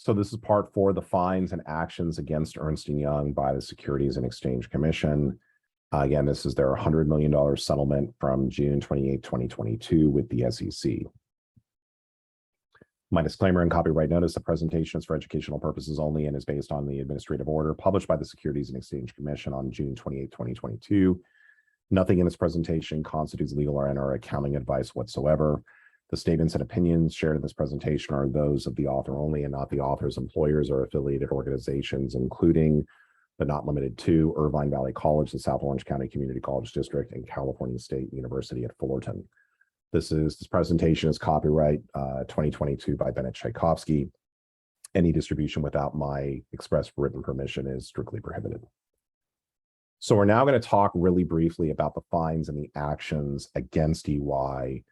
So this is part 4, the fines and actions against Ernst & Young by the Securities and Exchange Commission. Again, this is their $100 million settlement from June 28, 2022 with the SEC. My disclaimer and copyright notice: the presentation is for educational purposes only and is based on the administrative order published by the Securities and Exchange Commission on June 28, 2022. Nothing in this presentation constitutes legal or accounting advice whatsoever. The statements and opinions shared in this presentation are those of the author only and not the author's employers or affiliated organizations, including but not limited to Irvine Valley College, the South Orange County Community College District, and California State University at Fullerton. This presentation is copyright 2022 by Bennett Tchaikovsky. Any distribution without my express written permission is strictly prohibited. So we're now going to talk really briefly about the fines and the actions against EY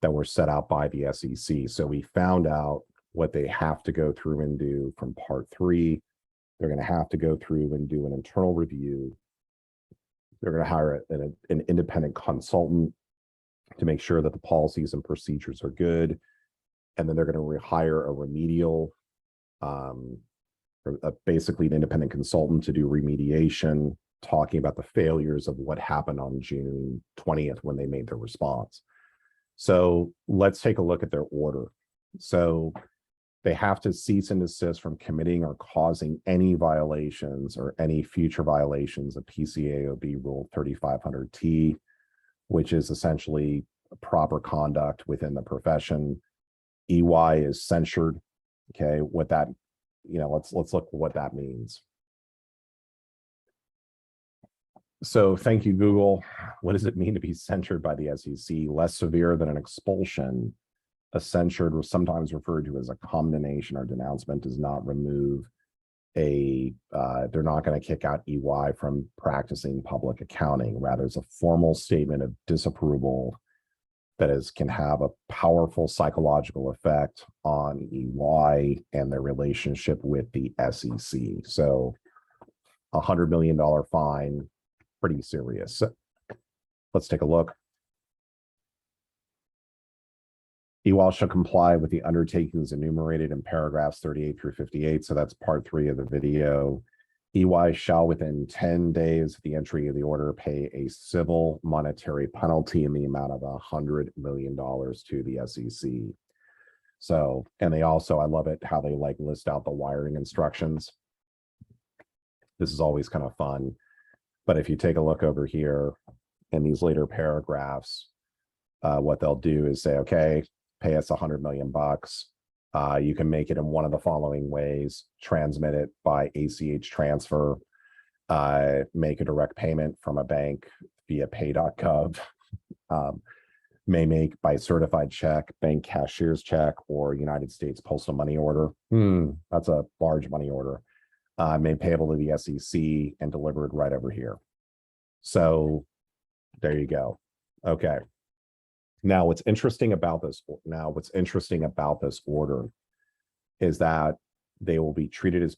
that were set out by the SEC. So we found out what they have to go through and do from part 3. They're going to have to go through and do an internal review. They're going to hire an independent consultant to make sure that the policies and procedures are good. And then they're going to hire a remedial, basically an independent consultant to do remediation, talking about the failures of what happened on June 20th when they made their response. So let's take a look at their order. So they have to cease and desist from committing or causing any violations or any future violations of PCAOB Rule 3500T, which is essentially proper conduct within the profession. EY is censured. Okay, what that, let's look at what that means. So thank you, Google. What does it mean to be censured by the SEC? Less severe than an expulsion. A censured was sometimes referred to as a condemnation or denouncement, does not remove they're not going to kick out EY from practicing public accounting. Rather, it's a formal statement of disapproval that can have a powerful psychological effect on EY and their relationship with the SEC. So $100 million fine, pretty serious. So let's take a look. EY shall comply with the undertakings enumerated in paragraphs 38 through 58. So that's part 3 of the video. EY shall, within 10 days of the entry of the order, pay a civil monetary penalty in the amount of $100 million to the SEC. So, and they also, I love it how they list out the wiring instructions. This is always kind of fun. But if you take a look over here in these later paragraphs, what they'll do is say, okay, pay us $100 million. You can make it in one of the following ways: transmit it by ACH transfer, make a direct payment from a bank via pay.gov, may make by certified check, bank cashier's check, or United States postal money order. That's a large money order. Made payable to the SEC and delivered right over here. So there you go. Okay. Now, what's interesting about this order is that they will be treated as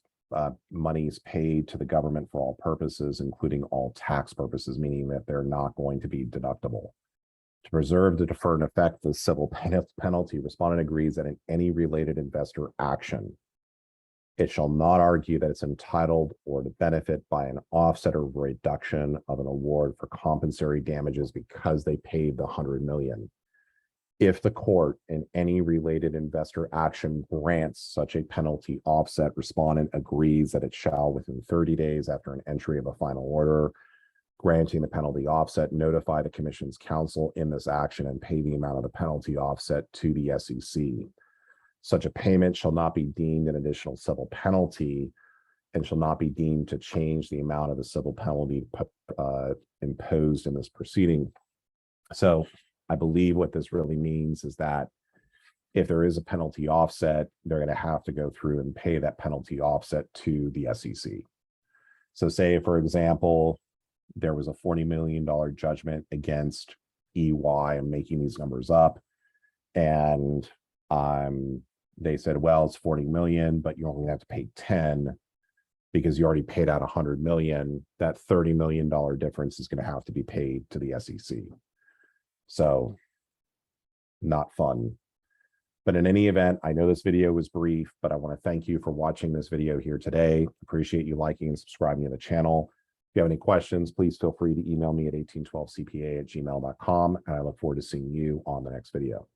monies paid to the government for all purposes, including all tax purposes, meaning that they're not going to be deductible. To preserve the deferred effect of the civil penalty, respondent agrees that in any related investor action, it shall not argue that it's entitled or to benefit by an offset or reduction of an award for compensatory damages because they paid the $100 million. If the court in any related investor action grants such a penalty offset, respondent agrees that it shall, within 30 days after an entry of a final order granting the penalty offset, notify the commission's counsel in this action and pay the amount of the penalty offset to the SEC. Such a payment shall not be deemed an additional civil penalty and shall not be deemed to change the amount of the civil penalty imposed in this proceeding. So I believe what this really means is that if there is a penalty offset, they're going to have to go through and pay that penalty offset to the SEC. So say, for example, there was a $40 million judgment against EY. I'm making these numbers up. And they said, well, it's 40 million, but you only have to pay 10 because you already paid out 100 million. That $30 million difference is going to have to be paid to the SEC. So not fun. But in any event, I know this video was brief, but I want to thank you for watching this video here today. Appreciate you liking and subscribing to the channel. If you have any questions, please feel free to email me at 1812cpa@gmail.com, and I look forward to seeing you on the next video.